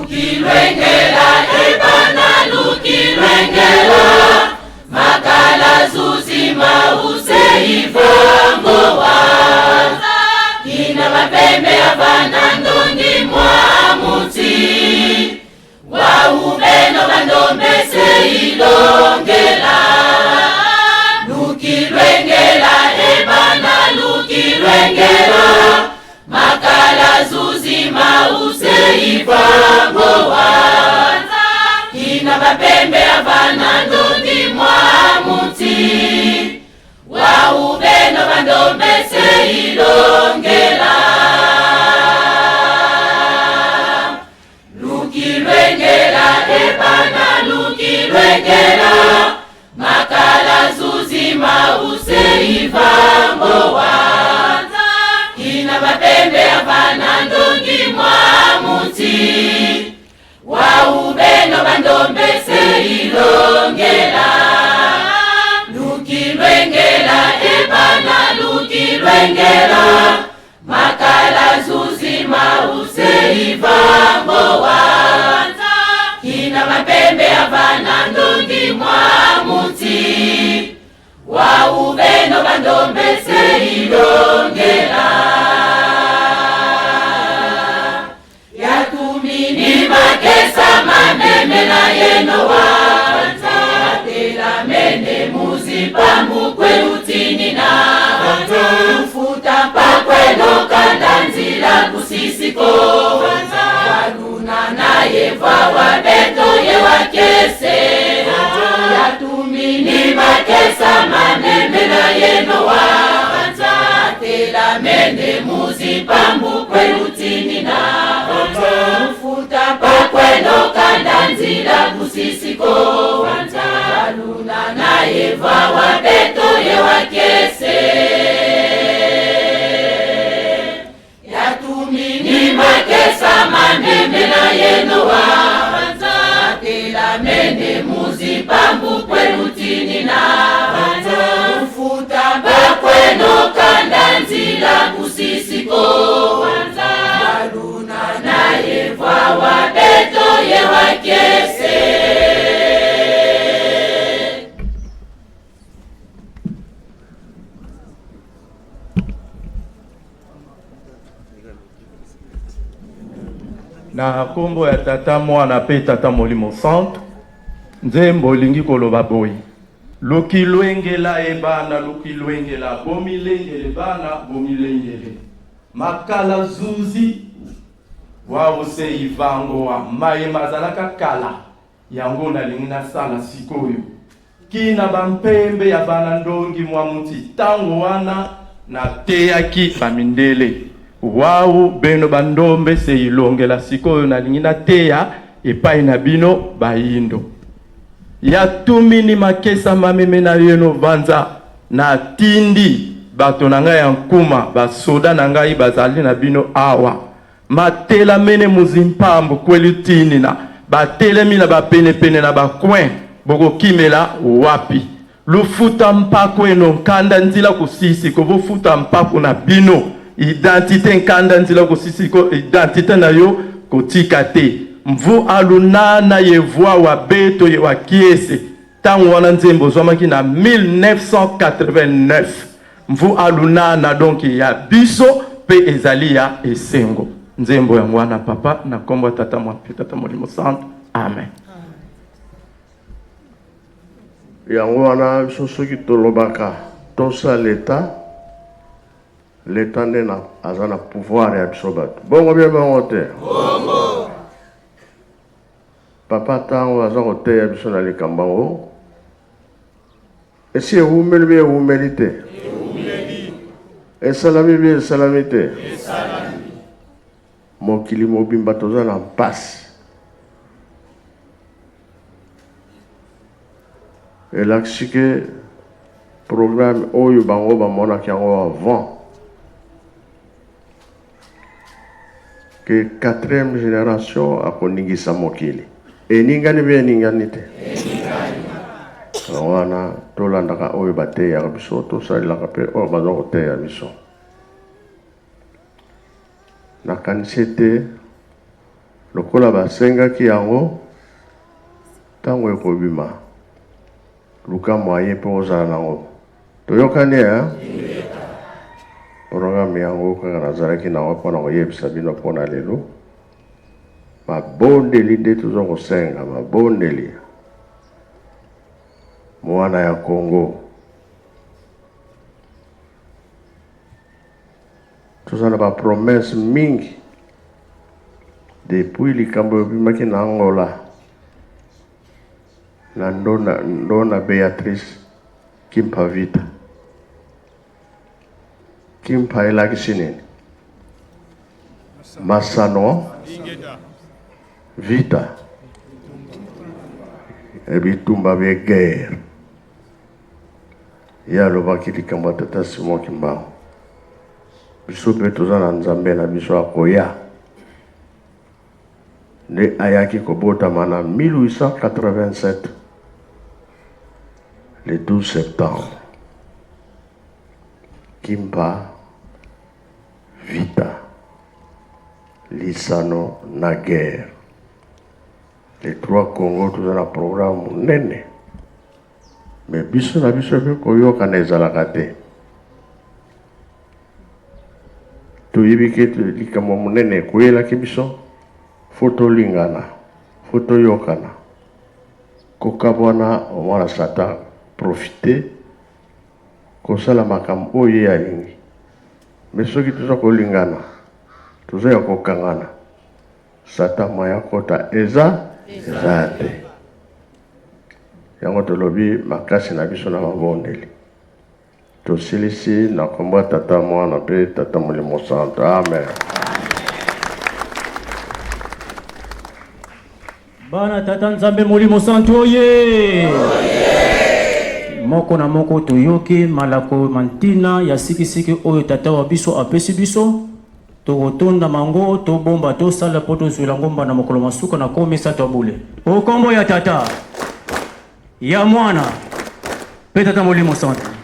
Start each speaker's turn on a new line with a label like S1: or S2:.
S1: Lukilwengela ebana lukilwengela makala zuzima useivango waza kina mapembe abana ndongi mwamuti wa ubeno bandombe seilongela lukilwengela ebana lukilwengela makala zuzima useivango waza kina mapembe abana ndongi mwamuti wa ubeno bandombe seilongela lukilwengela ebana lukilwengela makala zuzima useivango waza kina mapembe abana ndongi mwamuti wa ubeno bandombe seilongela lukilwengela ebana lukilwengela makala zuzima useivango waza kina mapembe abana ndongi mwamuti wa ubeno bandombe seilongela yatumini makesa mameme na yeno waza atela mene muzipambu kwelutini na ufuta pakweno kandanzila kusisiko waluna naye vawa beto yewakese yatumini makesa mameme na yeno waza atela mene muzipambu kwelutini na ufuta pakweno kandanzila kusisiko waluna naye vawa beto yewakese yatumini makesa mameme na yeno waza atela mene muzipambu kwelutini na ufuta pakweno kandanzila kusisiko waluna naye vawa beto yewakese
S2: na kombo ya tata mwana pe tata molimo centre nzembo lingi koloba boy lukilwengela ebana lukilwengela bomilengele bana bomilengele makala zuzi wao seivango wa maye mazalaka kala yango na lingina sala sikoyo kina bampembe ya bana ndongi mwamuti tango wana na teyaki bamindele wao beno bandombe seilongela sikoyo na lingina teya epai na bino bayindo yatumini makesa mameme na yeno vanza na tindi bato na ngai ya nkuma basoda na ngai bazali na bino awa matela mene muzimpambo kwelutini na batelemi na bapenepene na bakwen bokokimela wapi lufuta mpako eno nkanda nzila kusisi kovofuta mpako na bino identité nkanda nzila kusisi ko identité na yo kotika te mvu alunana yevwa wa beto ye wa kiese tango wana nzembo zwamaki na 1989 mvu alunana donc ya biso pe ezali ya esengo nzembo ya mwana papa na kombo tata mwapi tata molimo centre amen
S3: yango wana soki tolobaka tosa l'état nde na aza na pouvoir ya biso bato bongo bien bango te bongo papa ntango aza koteya biso na likambo yango esi ewumeli bi ewumeli te esalami bi esalami te mokili mobimba toza na mpasi elakisi ke programme oyo bango bamonaki yango avant que 4e génération akoningisa mokili eningani bi eningani te wana tolandaka oyo bateyaka biso tosalelaka mpe oyo baza koteya biso nakanisi ete lokola basengaki yango tango ekobima luka moyen mpo ozala nango. Toyokani programme yango kaka nazalaki nango mpona koyebisa bino mpona lelo. Mabondeli nde toza kosenga, mabondeli mwana ya Congo. Toza na bapromese mingi depuis likambo ebimaki na Angola na ndona Beatrice Kimpa Vita. Kimpa elakisi nini? Masano Vita ebitumba bya guerre ya lobaki likambo tata Simon Kimbangu. Biso pe toza na Nzambe na biso akoya ne ayaki kobotama na 1887 le 12 septembre. Kimpa Vita lisano na guerre. Les trois Congo toza na programme nene. Mais biso na biso pe koyoka na ezalaka te. Toyebike likambo monene koyelaki biso foto lingana, foto yokana. Kokabwana omwana Satan profiter kosala makambo oyo ye alingi. Mais soki toza kolingana, toza ya kokangana, Satan maya kota eza te. Yango tolobi makasi na biso na mabondeli. Tosilisi na komba tata mwana pe tata Molimo Santo. Amen.
S4: Bana tata Nzambe Molimo Santo oye. Moko na moko toyoki malako mantina ya siki oyo tata wa biso apesi biso. Togotonda mango to bomba to sala poto zuela ngomba na mokolo masuka na komisa to bule. O kombo ya tata ya mwana pe tata Molimo Santo.